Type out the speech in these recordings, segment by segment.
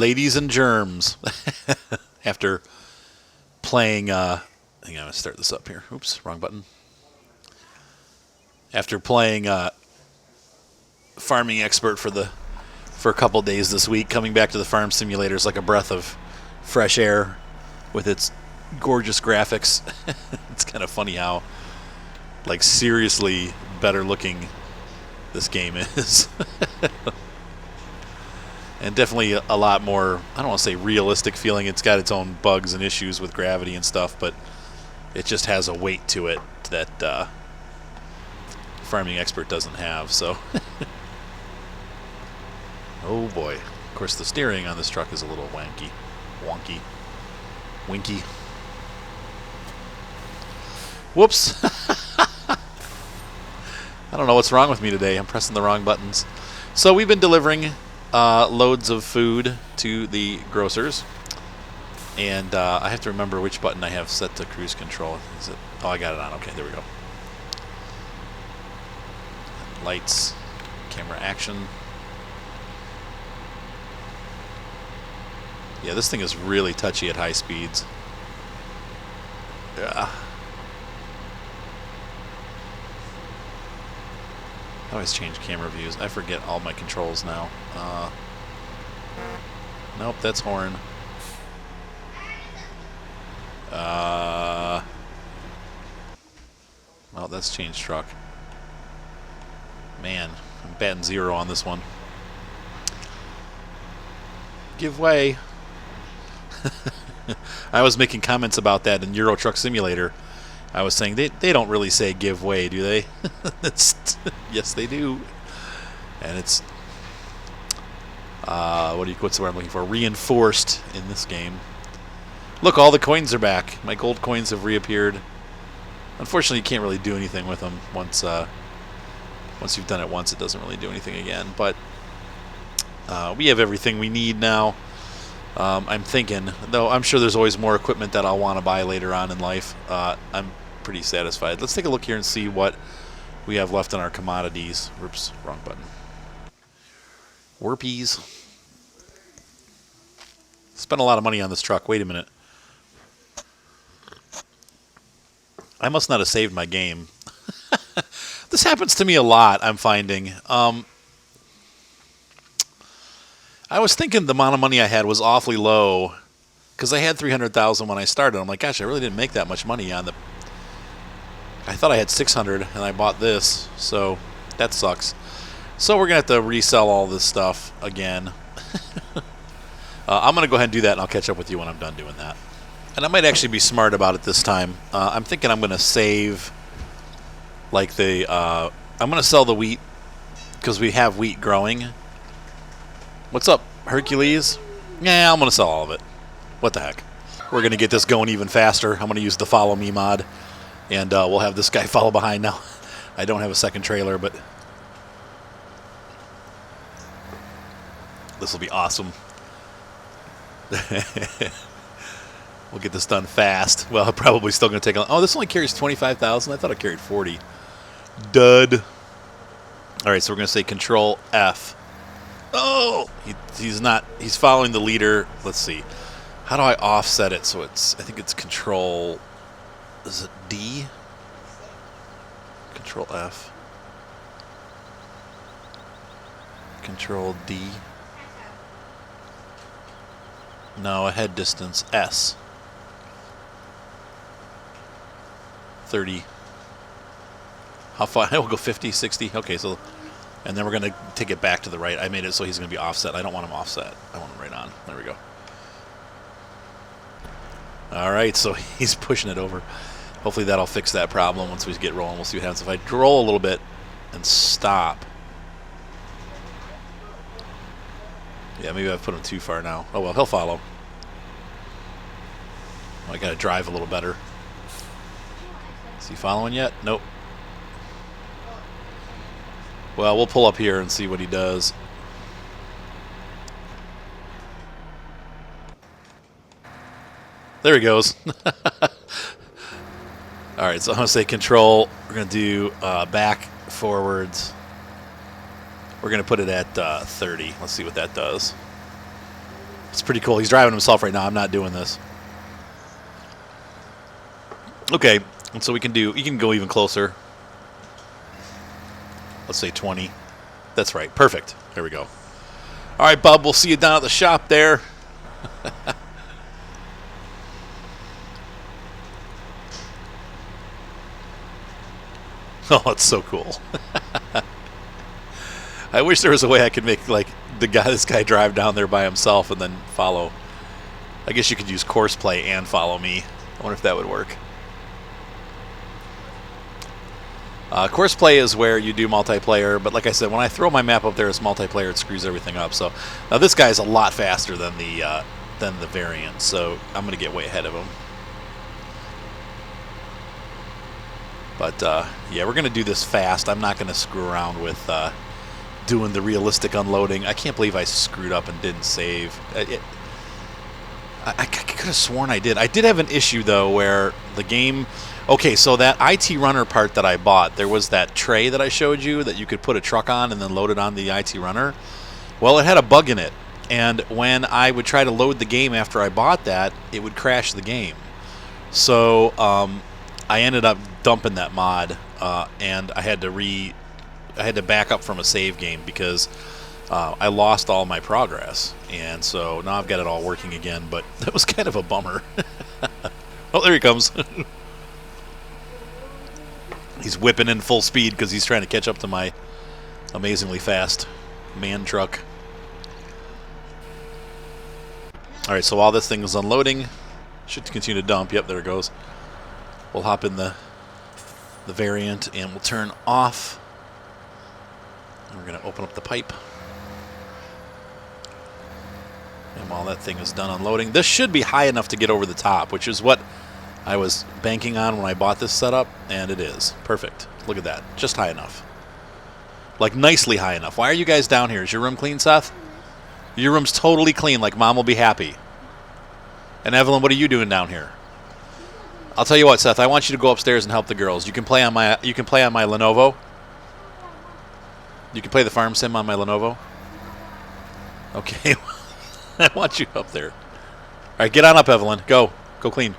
ladies and germs. After playing, hang on, I'm going to start this up here. Oops, wrong button. After playing Farming Expert for a couple days this week, coming back to the farm simulator is like a breath of fresh air with its gorgeous graphics. It's kind of funny how, like, seriously better looking this game is. And definitely a lot more, I don't want to say realistic feeling. It's got its own bugs and issues with gravity and stuff, but it just has a weight to it that Farming Expert doesn't have. So, oh boy. Of course, the steering on this truck is a little wonky, winky. Whoops. I don't know what's wrong with me today. I'm pressing the wrong buttons. So we've been delivering loads of food to the grocers, and I have to remember which button I have set to cruise control. Is it? Oh, I got it on. Okay, there we go. Lights, camera action. Yeah, this thing is really touchy at high speeds. Yeah. I always change camera views. I forget all my controls now. Nope, that's horn. Well, that's change truck. Man, I'm batting 0 on this one. Give way. I was making comments about that in Euro Truck Simulator. I was saying they don't really say give way, do they? Yes, they do. And it's what's the word I'm looking for? Reinforced in this game. Look, all the coins are back. My gold coins have reappeared. Unfortunately, you can't really do anything with them once you've done it once. It doesn't really do anything again. But we have everything we need now. I'm thinking, though I'm sure there's always more equipment that I'll want to buy later on in life. I'm pretty satisfied. Let's take a look here and see what we have left on our commodities. Oops, wrong button. Warpies. Spent a lot of money on this truck. Wait a minute. I must not have saved my game. This happens to me a lot, I'm finding. I was thinking the amount of money I had was awfully low because I had $300,000 when I started. I'm like, gosh, I really didn't make that much money on the... I thought I had $600 and I bought this, so that sucks. So we're going to have to resell all this stuff again. I'm going to go ahead and do that, and I'll catch up with you when I'm done doing that. And I might actually be smart about it this time. I'm thinking I'm going to save, like, I'm going to sell the wheat because we have wheat growing. What's up, Hercules? Yeah, I'm going to sell all of it. What the heck? We're going to get this going even faster. I'm going to use the follow me mod, and we'll have this guy follow behind now. I don't have a second trailer, but this will be awesome. We'll get this done fast. Well, probably still going to take a... Oh, this only carries 25,000. I thought it carried 40. Dud. All right, so we're going to say Control F. Oh, he's not. He's following the leader. Let's see. How do I offset it so it's? I think it's Control. Is it D? Control F. Control D. No, a head distance S. 30. How far? We'll go 50, 60. Okay, so. And then we're going to take it back to the right. I made it so he's going to be offset. I don't want him offset. I want him right on. There we go. All right, so he's pushing it over. Hopefully that'll fix that problem once we get rolling. We'll see what happens. If I roll a little bit and stop. Yeah, maybe I've put him too far now. Oh, well, he'll follow. Oh, I got to drive a little better. Is he following yet? Nope. Well, we'll pull up here and see what he does. There he goes. All right, so I'm going to say control. We're going to do back, forwards. We're going to put it at 30. Let's see what that does. It's pretty cool. He's driving himself right now. I'm not doing this. Okay, and so we can do. You can go even closer. Let's say 20. That's right. Perfect. There we go. All right, Bub. We'll see you down at the shop there. Oh, that's so cool. I wish there was a way I could make like this guy drive down there by himself and then follow. I guess you could use course play and follow me. I wonder if that would work. Course play is where you do multiplayer, but like I said, when I throw my map up there as multiplayer, it screws everything up. So now this guy is a lot faster than the variant, so I'm going to get way ahead of him. But yeah, we're going to do this fast. I'm not going to screw around with doing the realistic unloading. I can't believe I screwed up and didn't save. I could have sworn I did. I did have an issue, though, where the game... Okay, so that IT runner part that I bought, there was that tray that I showed you that you could put a truck on and then load it on the IT runner. Well, it had a bug in it. And when I would try to load the game after I bought that, it would crash the game. So I ended up dumping that mod, and I had to back up from a save game because I lost all my progress. And so now I've got it all working again, but that was kind of a bummer. Oh, there he comes. He's whipping in full speed because he's trying to catch up to my amazingly fast man truck. All right, so while this thing is unloading, should continue to dump. Yep, there it goes. We'll hop in the variant and we'll turn off. And we're going to open up the pipe. And while that thing is done unloading, this should be high enough to get over the top, which is what I was banking on when I bought this setup, and it is. Perfect. Look at that. Just high enough. Like, nicely high enough. Why are you guys down here? Is your room clean, Seth? Your room's totally clean, like Mom will be happy. And Evelyn, what are you doing down here? I'll tell you what, Seth, I want you to go upstairs and help the girls. You can play on my Lenovo. You can play the farm sim on my Lenovo. Okay. I want you up there. All right, get on up, Evelyn. Go. Go clean.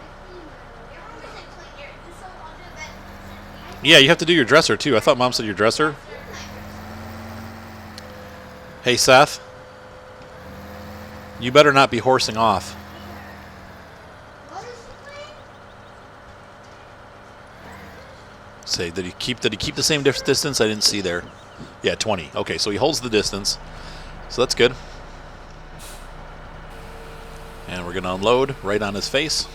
Yeah, you have to do your dresser, too. I thought Mom said your dresser. Hey, Seth. You better not be horsing off. Say, did he keep the same distance? I didn't see there. Yeah, 20. Okay, so he holds the distance. So that's good. And we're going to unload right on his face.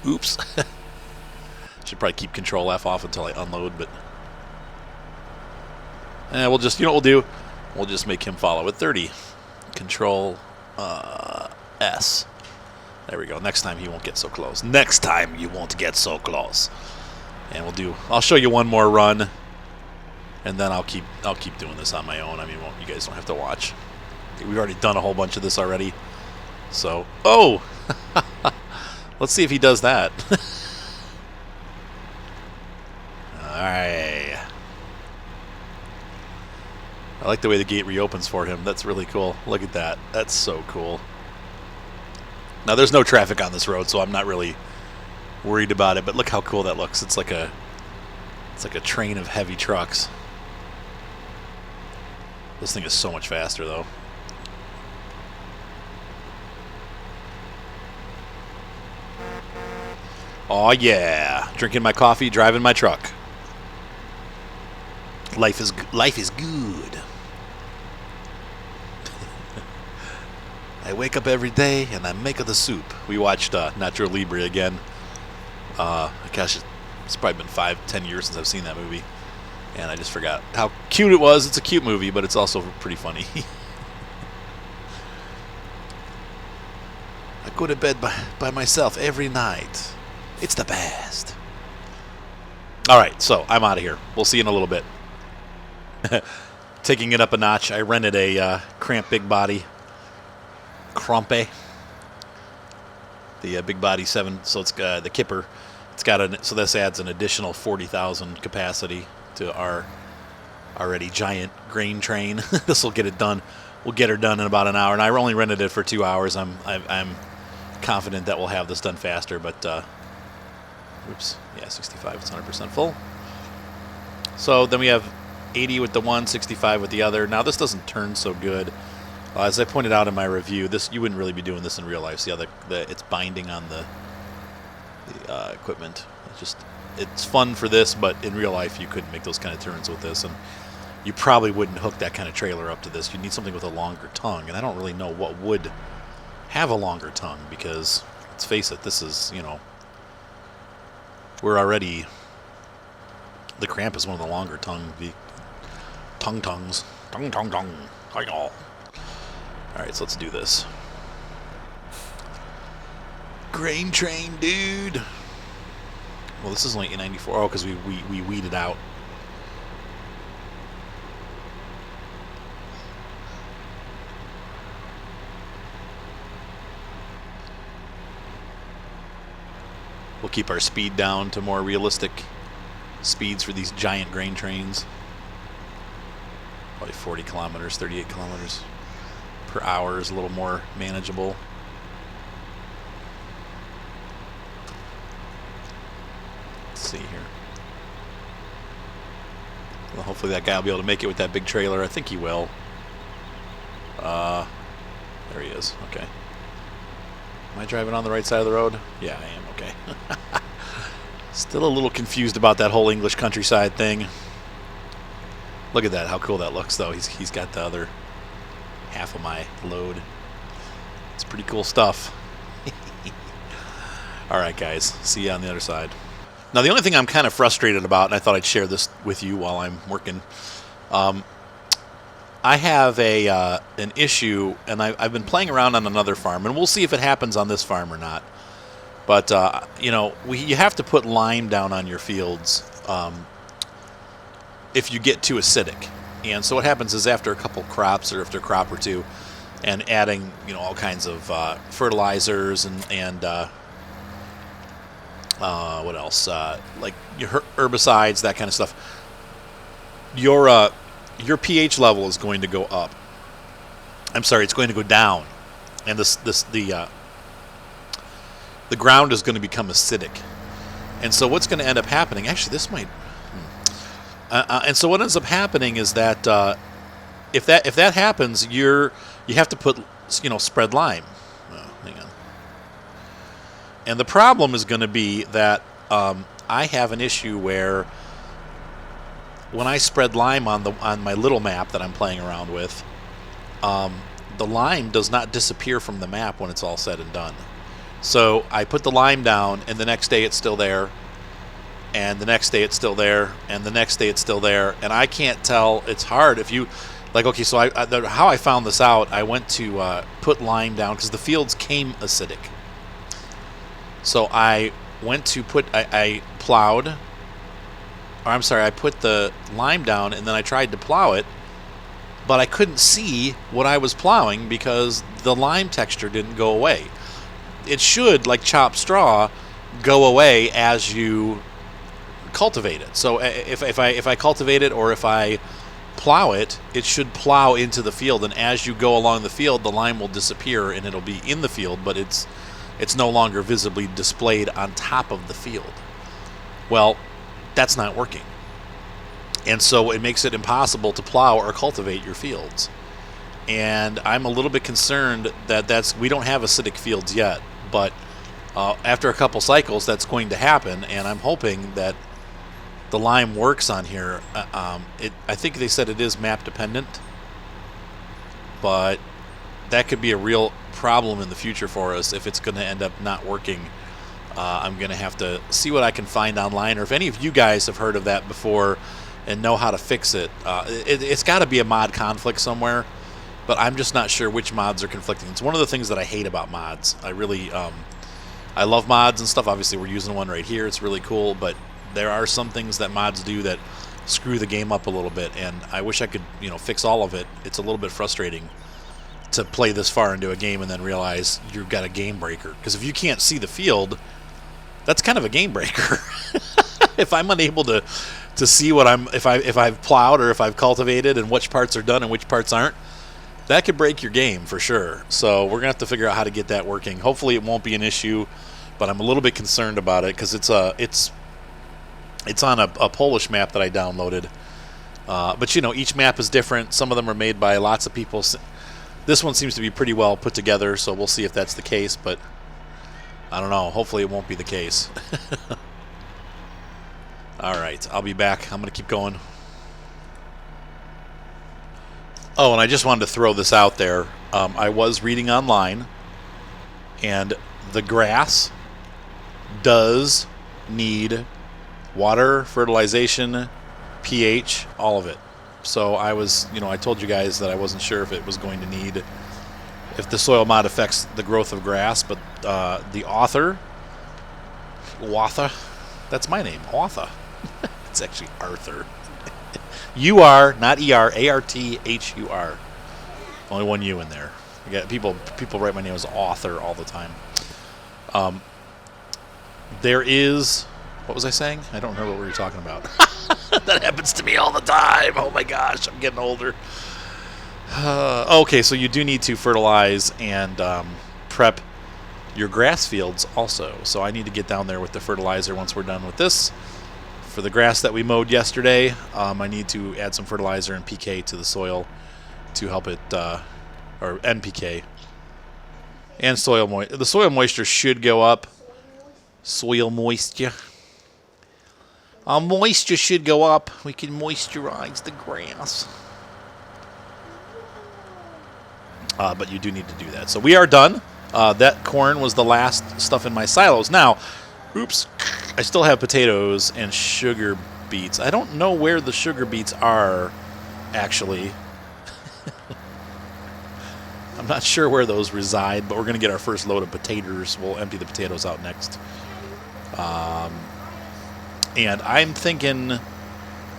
Oops. Should probably keep Control F off until I unload, but we'll just, you know what we'll do? We'll just make him follow at 30. Control S. There we go. Next time he won't get so close. Next time you won't get so close. And I'll show you one more run, and then I'll keep doing this on my own. I mean, you guys don't have to watch. We've already done a whole bunch of this already. So, oh! Let's see if he does that. Alright. I like the way the gate reopens for him. That's really cool. Look at that. That's so cool. Now, there's no traffic on this road, so I'm not really worried about it, but look how cool that looks. It's like a train of heavy trucks. This thing is so much faster, though. Oh yeah, drinking my coffee, driving my truck. Life is good. I wake up every day and I make the soup. We watched Nacho Libre again. Gosh, it's probably been 5-10 years since I've seen that movie, and I just forgot how cute it was. It's a cute movie, but it's also pretty funny. I go to bed by myself every night. It's the best. All right, so I'm out of here. We'll see you in a little bit. Taking it up a notch, I rented a Cramp Big Body Crampe. The Big Body 7, so it's the Kipper. It's got so this adds an additional 40,000 capacity to our already giant grain train. This will get it done we'll get her done in about an hour. And I only rented it for 2 hours. I'm confident that we'll have this done faster. But oops, yeah, 65. It's 100% full. So then we have 80 with the one, 65 with the other. Now this doesn't turn so good. As I pointed out in my review, you wouldn't really be doing this in real life. See how it's binding on the equipment. It's fun for this, but in real life you couldn't make those kind of turns with this, and you probably wouldn't hook that kind of trailer up to this. You need something with a longer tongue, and I don't really know what would have a longer tongue, because let's face it, this is, we're already, the Cramp is one of the longer tongues. Alright, so let's do this. Grain train, dude. Well, this is only 894. Oh, because we weeded out. We'll keep our speed down to more realistic speeds for these giant grain trains. Probably 40 kilometers, 38 kilometers per hour is a little more manageable. See here. Well, hopefully that guy will be able to make it with that big trailer. I think he will. There he is. Okay. Am I driving on the right side of the road? Yeah, I am. Okay. Still a little confused about that whole English countryside thing. Look at that. How cool that looks, though. He's got the other half of my load. It's pretty cool stuff. All right, guys. See you on the other side. Now, the only thing I'm kind of frustrated about, and I thought I'd share this with you while I'm working, I have an issue, and I've been playing around on another farm, and we'll see if it happens on this farm or not. But, you have to put lime down on your fields if you get too acidic. And so what happens is after a couple crops, or after a crop or two, and adding, all kinds of fertilizers and what else? Like your herbicides, that kind of stuff. Your pH level is going to go up. I'm sorry, it's going to go down, and the ground is going to become acidic. And so what's going to end up happening? Actually, this might. And so what ends up happening is that if that happens, you have to put spread lime. Hang on. And the problem is going to be that I have an issue where when I spread lime on my little map that I'm playing around with, the lime does not disappear from the map when it's all said and done. So I put the lime down, and the next day it's still there, and the next day it's still there, and the next day it's still there, and I can't tell. It's hard if you okay. So how I found this out, I went to put lime down because the fields came acidic. So I went to I plowed, or I'm sorry, I put the lime down, and then I tried to plow it, but I couldn't see what I was plowing because the lime texture didn't go away. It should, like chopped straw, go away as you cultivate it. So if I cultivate it, or if I plow it, it should plow into the field, and as you go along the field, the lime will disappear and it'll be in the field, but it's no longer visibly displayed on top of the field. Well, that's not working. And so it makes it impossible to plow or cultivate your fields. And I'm a little bit concerned that we don't have acidic fields yet, but after a couple cycles that's going to happen, and I'm hoping that the lime works on here. I think they said it is map dependent, but that could be a real problem in the future for us if it's going to end up not working. I'm going to have to see what I can find online, or if any of you guys have heard of that before and know how to fix it. It's got to be a mod conflict somewhere, but I'm just not sure which mods are conflicting. It's one of the things that I hate about mods. I really, I love mods and stuff. Obviously, we're using one right here. It's really cool, but there are some things that mods do that screw the game up a little bit, and I wish I could, fix all of it. It's a little bit frustrating to play this far into a game and then realize you've got a game breaker. Because if you can't see the field, that's kind of a game breaker. If I'm unable to see what if I've plowed or if I've cultivated and which parts are done and which parts aren't, That could break your game for sure. So we're gonna have to figure out how to get that working. Hopefully it won't be an issue, but I'm a little bit concerned about it because it's on a Polish map that I downloaded. But each map is different. Some of them are made by lots of people. This one seems to be pretty well put together, so we'll see if that's the case. But I don't know. Hopefully it won't be the case. All right, I'll be back. I'm gonna keep going. Oh, and I just wanted to throw this out there. I was reading online, and the grass does need water, fertilization, pH, all of it. So I told you guys that I wasn't sure if it was going to need, if the soil mod affects the growth of grass, but the author, that's my name, author. It's actually Arthur. U-R, not E-R, A-R-T-H-U-R. Only one U in there. I get people write my name as author all the time. There is, what was I saying? I don't remember what we were talking about. That happens to me all the time. Oh my gosh, I'm getting older. Okay, so you do need to fertilize and prep your grass fields also. So I need to get down there with the fertilizer once we're done with this. For the grass that we mowed yesterday, I need to add some fertilizer and PK to the soil to help it, or NPK. And soil moisture. The soil moisture should go up. Soil moisture. Moisture should go up. We can moisturize the grass. But you do need to do that. So we are done. That corn was the last stuff in my silos. Now, oops, I still have potatoes and sugar beets. I don't know where the sugar beets are, actually. I'm not sure where those reside, but we're going to get our first load of potatoes. We'll empty the potatoes out next. And I'm thinking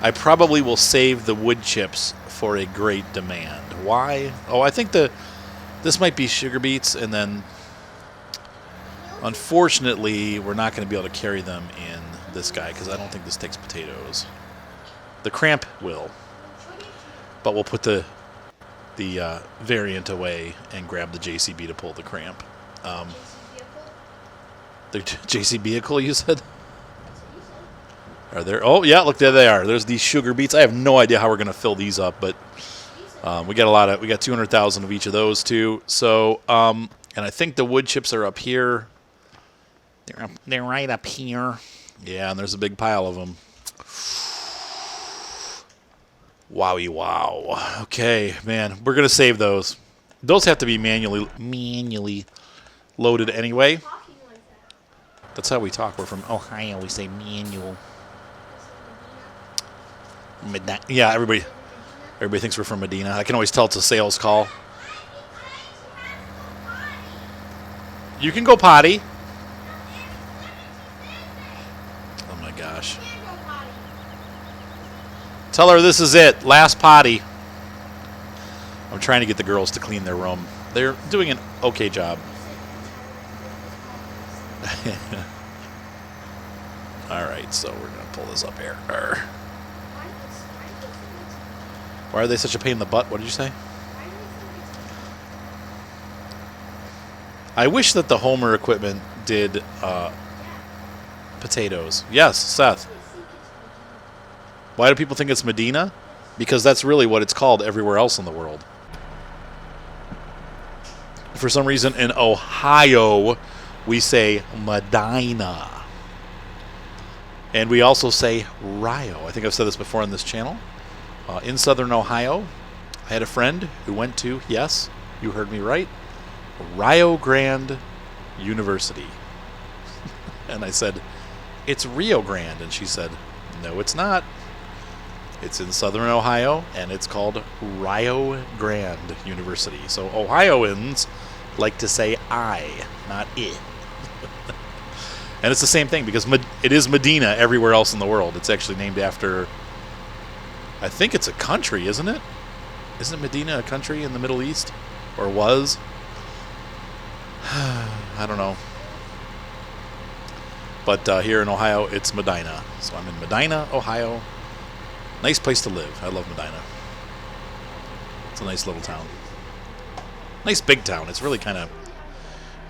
I probably will save the wood chips for a great demand. Why? Oh, I think this might be sugar beets, and then unfortunately we're not going to be able to carry them in this guy because I don't think this takes potatoes. The cramp will, but we'll put the variant away and grab the JCB to pull the cramp. The JC vehicle, you said? Are there? Oh, yeah, look, there they are. There's these sugar beets. I have no idea how we're going to fill these up, but we got 200,000 of each of those, too. So, and I think the wood chips are up here. They're right up here. Yeah, and there's a big pile of them. Wowie wow. Okay, man, we're going to save those. Those have to be manually loaded anyway. That's how we talk. We're from Ohio. We say manual. Yeah, everybody thinks we're from Medina. I can always tell it's a sales call. You can go potty. Oh my gosh. Tell her this is it. Last potty. I'm trying to get the girls to clean their room. They're doing an okay job. All right, so we're going to pull this up here. Why are they such a pain in the butt? What did you say? I wish that the Homer equipment did potatoes. Yes, Seth. Why do people think it's Medina? Because that's really what it's called everywhere else in the world. For some reason, in Ohio, we say Medina. And we also say Rio. I think I've said this before on this channel. In southern Ohio, I had a friend who went to, yes, you heard me right, Rio Grande University. And I said, it's Rio Grande. And she said, no, it's not. It's in southern Ohio, and it's called Rio Grande University. So Ohioans like to say I, not it. And it's the same thing because it is Medina everywhere else in the world. It's actually named after, I think it's a country, isn't it? Isn't Medina a country in the Middle East? Or was? I don't know. But here in Ohio, it's Medina. So I'm in Medina, Ohio. Nice place to live. I love Medina. It's a nice little town. Nice big town. It's really kind of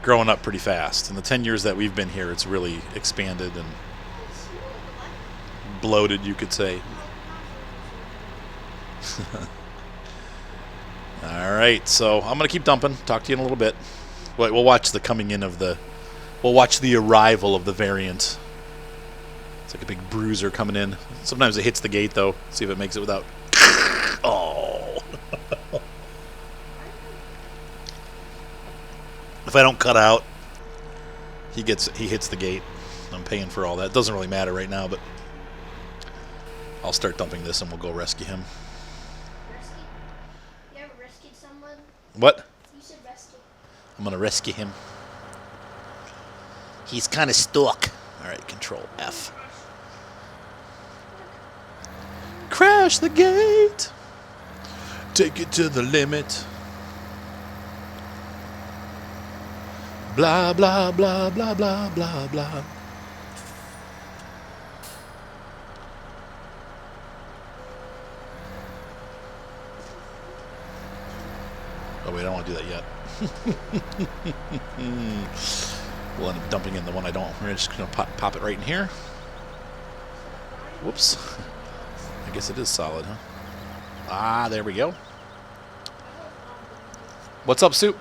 growing up pretty fast. In the 10 years that we've been here, it's really expanded and bloated, you could say. All right, so I'm gonna keep dumping. Talk to you in a little bit. We'll watch the coming in of the. We'll watch the arrival of the variant. It's like a big bruiser coming in. Sometimes it hits the gate though. See if it makes it without. Oh. If I don't cut out, he hits the gate. I'm paying for all that. It doesn't really matter right now, but I'll start dumping this and we'll go rescue him. Rescue? You ever rescued someone? What? You said rescue. I'm gonna rescue him. He's kind of stuck. All right, Control F. Crash the gate. Take it to the limit. Blah, blah, blah, blah, blah, blah, blah. Oh, wait, I don't want to do that yet. We'll end up dumping in the one I don't. We're just going to pop it right in here. Whoops. I guess it is solid, huh? Ah, there we go. What's up, Soup?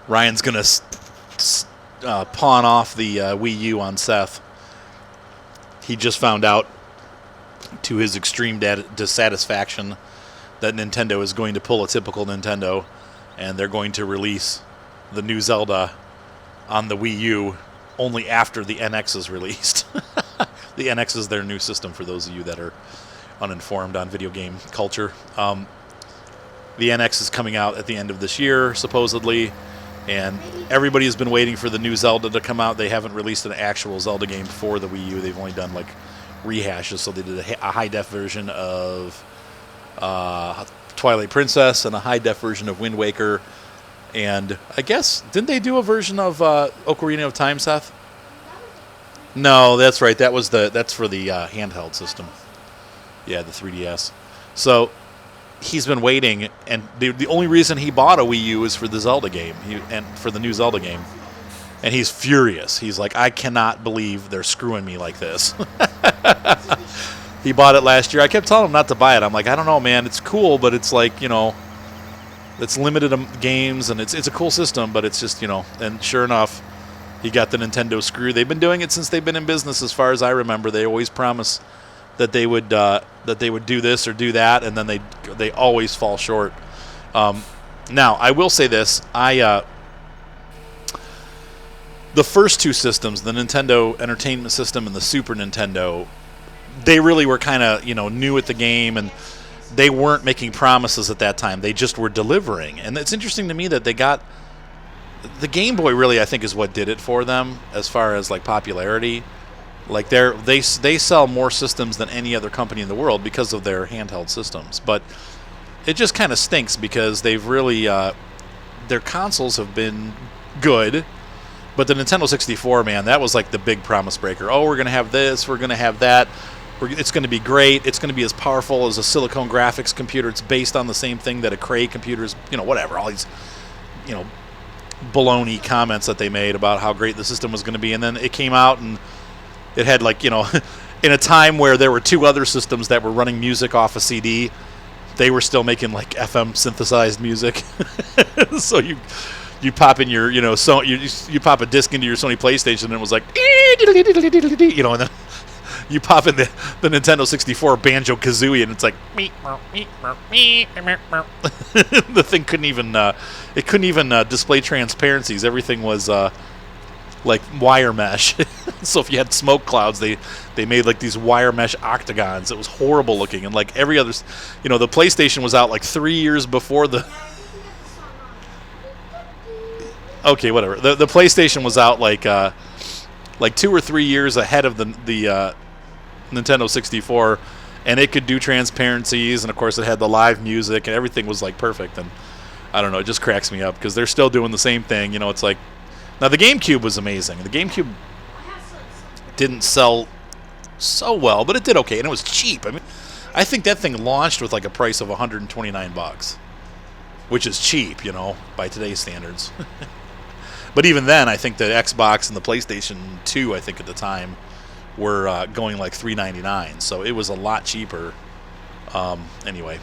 Ryan's going to pawn off the Wii U on Seth. He just found out, to his extreme dissatisfaction, that Nintendo is going to pull a typical Nintendo, and they're going to release the new Zelda on the Wii U only after the NX is released. The NX is their new system, for those of you that are uninformed on video game culture. The NX is coming out at the end of this year, supposedly, and everybody has been waiting for the new Zelda to come out. They haven't released an actual Zelda game for the Wii U. They've only done, like, rehashes, so they did a high-def version of Twilight Princess and a high-def version of Wind Waker, and I guess, didn't they do a version of Ocarina of Time, Seth? No, that's right. That's for the handheld system. Yeah, the 3DS. So he's been waiting, and the only reason he bought a Wii U is for the Zelda game, and for the new Zelda game. And he's furious. He's like, I cannot believe they're screwing me like this. He bought it last year. I kept telling him not to buy it. I'm like, I don't know, man. It's cool, but it's like, it's limited games, and it's a cool system, but it's just, and sure enough, he got the Nintendo screw. They've been doing it since they've been in business, as far as I remember. They always promise that they would do this or do that, and then they always fall short. Now, I will say this. The first two systems, the Nintendo Entertainment System and the Super Nintendo, they really were kind of, new at the game, and they weren't making promises at that time. They just were delivering. And it's interesting to me that they got the Game Boy, really, I think, is what did it for them as far as like popularity. Like they sell more systems than any other company in the world because of their handheld systems. But it just kind of stinks because they've really their consoles have been good. But the Nintendo 64, man, that was like the big promise breaker. Oh, we're going to have this, we're going to have that. It's going to be great. It's going to be as powerful as a Silicon Graphics computer. It's based on the same thing that a Cray computer is, whatever. All these, baloney comments that they made about how great the system was going to be. And then it came out and it had like, in a time where there were two other systems that were running music off a CD, they were still making like FM synthesized music. So you pop in your, so you pop a disc into your Sony PlayStation and it was like, and then you pop in the Nintendo 64 Banjo-Kazooie and it's like, the thing couldn't even display transparencies. Everything was like wire mesh. So if you had smoke clouds, they made like these wire mesh octagons. It was horrible looking, and like every other, the PlayStation was out like 3 years before the. Okay, whatever. The PlayStation was out like 2 or 3 years ahead of the Nintendo 64, and it could do transparencies, and of course it had the live music, and everything was like perfect. And I don't know, it just cracks me up because they're still doing the same thing. It's like, now the GameCube was amazing. The GameCube didn't sell so well, but it did okay, and it was cheap. I mean, I think that thing launched with like a price of $129, which is cheap, you know, by today's standards. But even then, I think the Xbox and the PlayStation 2, I think at the time, were going like $399, so it was a lot cheaper. Anyway,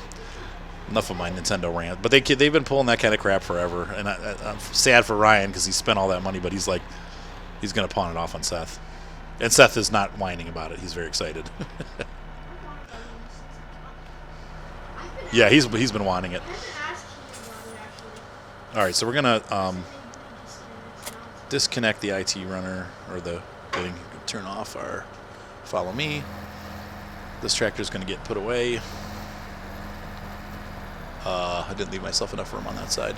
enough of my Nintendo rant. But they've been pulling that kind of crap forever, and I'm sad for Ryan because he spent all that money, but he's going to pawn it off on Seth. And Seth is not whining about it. He's very excited. Yeah, he's been wanting it. All right, so we're gonna disconnect the IT runner or the thing. Turn off our follow me. This tractor's gonna get put away. I didn't leave myself enough room on that side.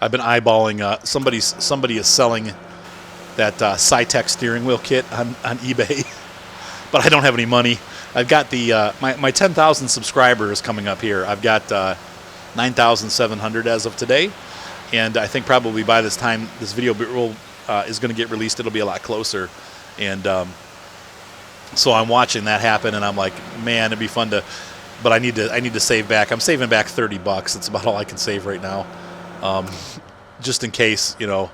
I've been eyeballing. Somebody is selling that Cytec steering wheel kit on eBay, but I don't have any money. I've got the my 10,000 subscribers coming up here. I've got 9,700 as of today, and I think probably by this time this video is going to get released, it'll be a lot closer. And so I'm watching that happen, and I'm like, man, it'd be fun to. But I need to save back. I'm saving back $30. It's about all I can save right now. Just in case, you know,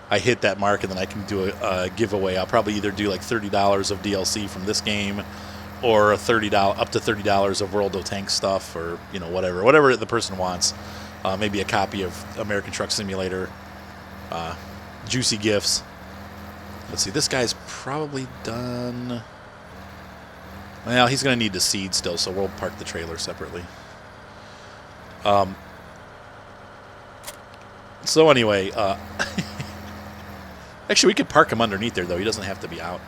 I hit that mark and then I can do a giveaway. I'll probably either do like $30 of DLC from this game, or up to $30 of World of Tanks stuff, or you know whatever the person wants. Maybe a copy of American Truck Simulator. Juicy gifts. Let's see. This guy's probably done. Well, he's going to need the seed still, so we'll park the trailer separately. So anyway, actually we could park him underneath there, though. He doesn't have to be out.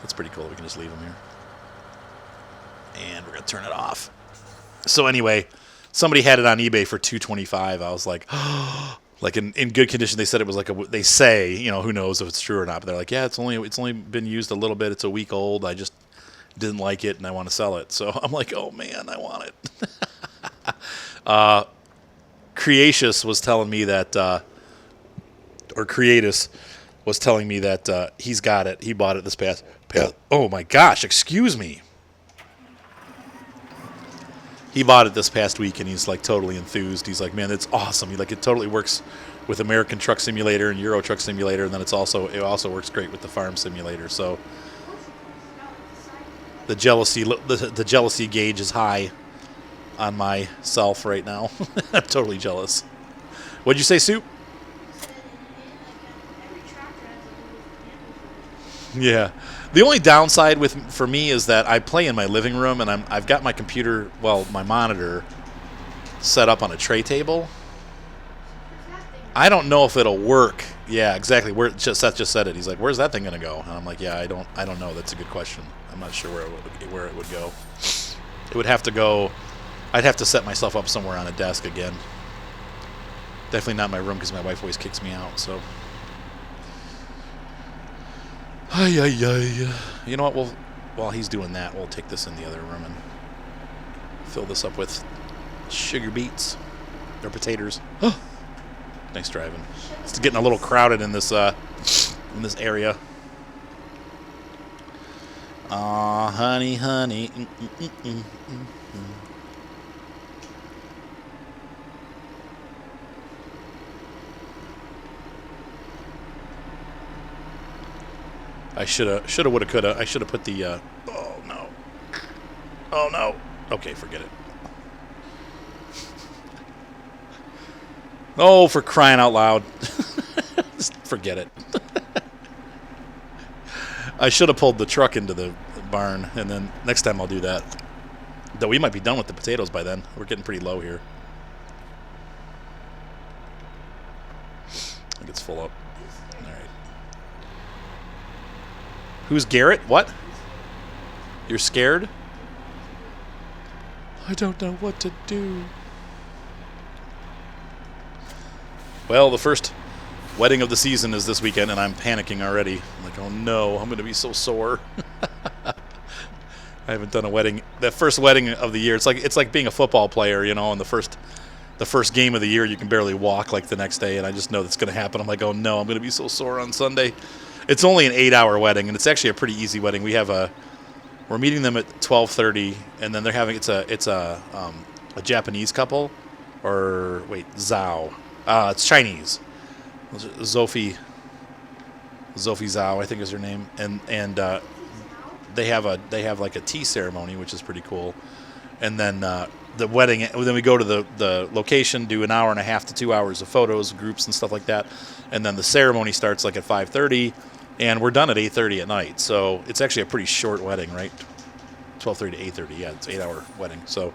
That's pretty cool. We can just leave him here. And we're going to turn it off. So anyway, somebody had it on eBay for $225. I was like, like in good condition. They said it was like they say, you know, who knows if it's true or not. But they're like, yeah, it's only been used a little bit. It's a week old. I just didn't like it and I want to sell it. So I'm like, oh man, I want it. Creatius was telling me that, or Creatus was telling me that he's got it. He bought it this past. Oh my gosh! Excuse me. He bought it this past week, and he's like totally enthused. He's like, man, it's awesome. It totally works with American Truck Simulator and Euro Truck Simulator, and then it also works great with the Farm Simulator. So the jealousy gauge is high on myself right now. I'm totally jealous. What'd you say, Soup? Yeah. The only downside for me is that I play in my living room, and I've got my computer, my monitor, set up on a tray table. I don't know if it'll work. Yeah, exactly. Seth just said it. He's like, "Where's that thing gonna go?" And I'm like, "Yeah, I don't know. That's a good question. I'm not sure where it would go. It would have to go." I'd have to set myself up somewhere on a desk again. Definitely not my room because my wife always kicks me out. So, you know what? While he's doing that, we'll take this in the other room and fill this up with sugar beets or potatoes. Nice driving. It's getting a little crowded in this area. Aw, honey. I shoulda, woulda, coulda. I shoulda put the. Oh no. Okay, forget it. Oh, for crying out loud! Just forget it. I should have pulled the truck into the barn, and then next time I'll do that. Though we might be done with the potatoes by then. We're getting pretty low here. I think it's full up. All right. Who's Garrett? What? You're scared? I don't know what to do. Well, the first wedding of the season is this weekend, and I'm panicking already. I'm like, oh no, I'm going to be so sore. I haven't done a wedding. That first wedding of the year. It's like being a football player, you know. And the first game of the year, you can barely walk like the next day, and I just know that's going to happen. I'm like, oh no, I'm going to be so sore on Sunday. It's only an 8-hour wedding, and it's actually a pretty easy wedding. We're meeting them at 12:30, and then they're having it's a Japanese couple, or wait, Zhao. It's Chinese. Zofie Zhao, I think is her name, and they have like a tea ceremony, which is pretty cool, and then the wedding. Then we go to the location, do an hour and a half to 2 hours of photos, groups and stuff like that, and then the ceremony starts like at 5:30, and we're done at 8:30 at night. So it's actually a pretty short wedding, right? 12:30 to 8:30. Yeah, it's an 8-hour wedding. So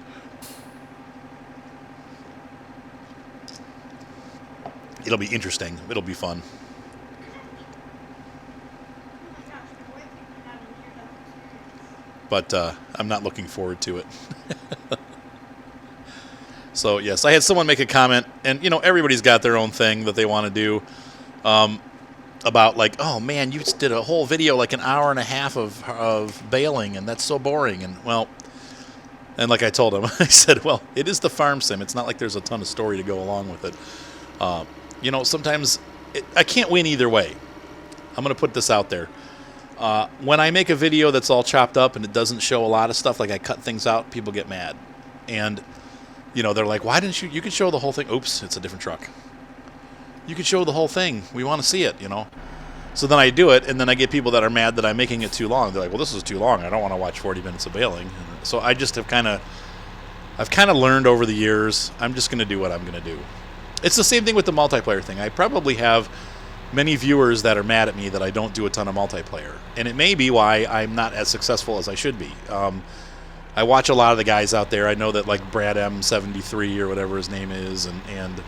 it'll be interesting. It'll be fun. But I'm not looking forward to it. So, yes, I had someone make a comment, and, you know, everybody's got their own thing that they want to do about, like, oh, man, you did a whole video, like an hour and a half of bailing, and that's so boring. And, well, and like I told him, I said, well, it is the farm sim. It's not like there's a ton of story to go along with it. You know, sometimes I can't win either way. I'm going to put this out there. When I make a video that's all chopped up and it doesn't show a lot of stuff, like I cut things out, people get mad. And, you know, they're like, why didn't you could show the whole thing. Oops, it's a different truck. You could show the whole thing. We want to see it, you know. So then I do it, and then I get people that are mad that I'm making it too long. They're like, well, this is too long. I don't want to watch 40 minutes of bailing. And so I just I've kind of learned over the years, I'm just going to do what I'm going to do. It's the same thing with the multiplayer thing. I probably have many viewers that are mad at me that I don't do a ton of multiplayer. And it may be why I'm not as successful as I should be. I watch a lot of the guys out there. I know that, like, Brad M73 or whatever his name is, and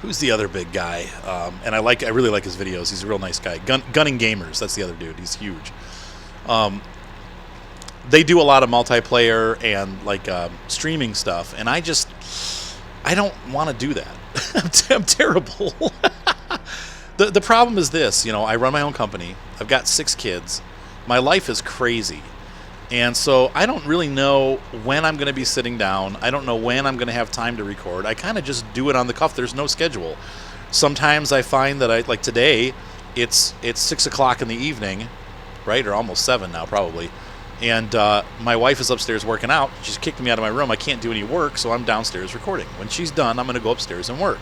who's the other big guy? And I really like his videos. He's a real nice guy. Gunning Gamers, that's the other dude. He's huge. They do a lot of multiplayer and, like, streaming stuff, and I don't want to do that. I'm terrible. The problem is this, you know, I run my own company. I've got 6 kids. My life is crazy. And so I don't really know when I'm going to be sitting down. I don't know when I'm going to have time to record. I kind of just do it on the cuff. There's no schedule. Sometimes I find that like today, it's 6 o'clock in the evening, right? Or almost 7 now, probably. And my wife is upstairs working out. She's kicked me out of my room. I can't do any work, so I'm downstairs recording. When she's done, I'm going to go upstairs and work.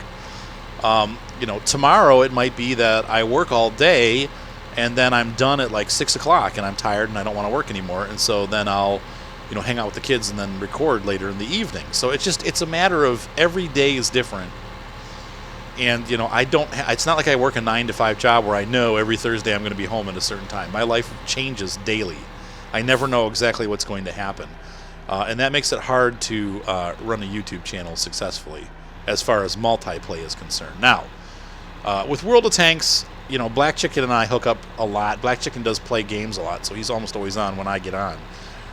You know, tomorrow it might be that I work all day, and then I'm done at like 6 o'clock, and I'm tired and I don't want to work anymore. And so then I'll, you know, hang out with the kids and then record later in the evening. So it's a matter of every day is different. And, you know, it's not like I work a 9-to-5 job where I know every Thursday I'm going to be home at a certain time. My life changes daily. I never know exactly what's going to happen. And that makes it hard to run a YouTube channel successfully as far as multiplay is concerned. Now, with World of Tanks, you know, Black Chicken and I hook up a lot. Black Chicken does play games a lot, so he's almost always on when I get on.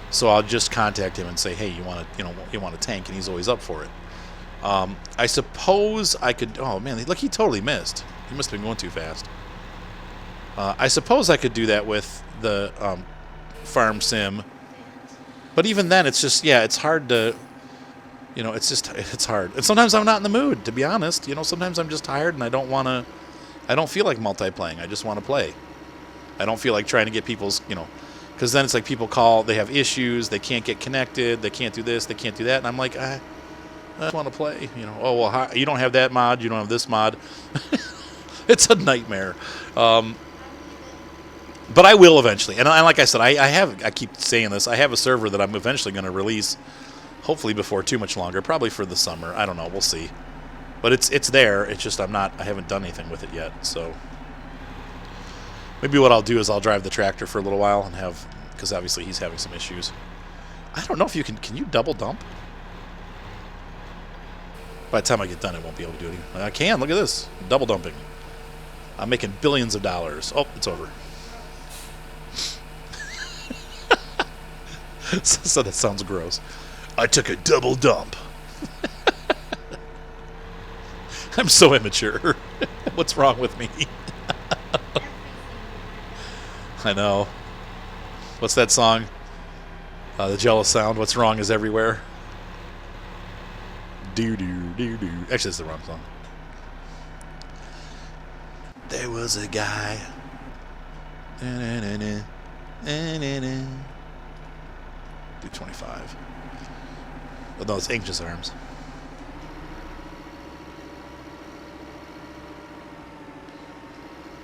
So I'll just contact him and say, hey, you want a tank, and he's always up for it. I suppose I could. Oh man, look, he totally missed. He must have been going too fast. I suppose I could do that with the farm sim, but even then, it's just it's hard to. You know, it's hard. And sometimes I'm not in the mood, to be honest. You know, sometimes I'm just tired and I don't feel like multiplaying. I just want to play. I don't feel like trying to get people's, you know, because then it's like people call, they have issues, they can't get connected, they can't do this, they can't do that. And I'm like, I just want to play. You know, oh, well, you don't have that mod, you don't have this mod. It's a nightmare. But I will eventually. And like I said, I keep saying this, I have a server that I'm eventually going to release. Hopefully before too much longer, probably for the summer. I don't know, we'll see. But it's there. It's just I haven't done anything with it yet. So maybe what I'll do is I'll drive the tractor for a little while and because obviously he's having some issues. I don't know if you can you double dump? By the time I get done, I won't be able to do it. I can. Look at this, double dumping. I'm making billions of dollars. Oh, it's over. So that sounds gross. I took a double dump. I'm so immature. What's wrong with me? Everything. I know. What's that song? The Jealous Sound. What's wrong is everywhere. Do do do do. Actually, that's the wrong song. There was a guy. Do 25. Oh, no, it's Anxious Arms.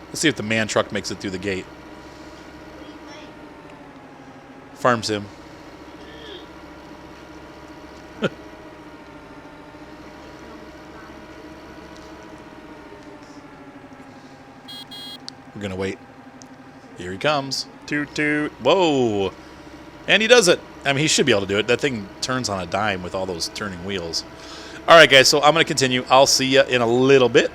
Let's see if the man truck makes it through the gate. What are you playing? Farm sim. We're going to wait. Here he comes. Toot toot. Whoa. And he does it. I mean, he should be able to do it. That thing turns on a dime with all those turning wheels. All right, guys, so I'm going to continue. I'll see you in a little bit.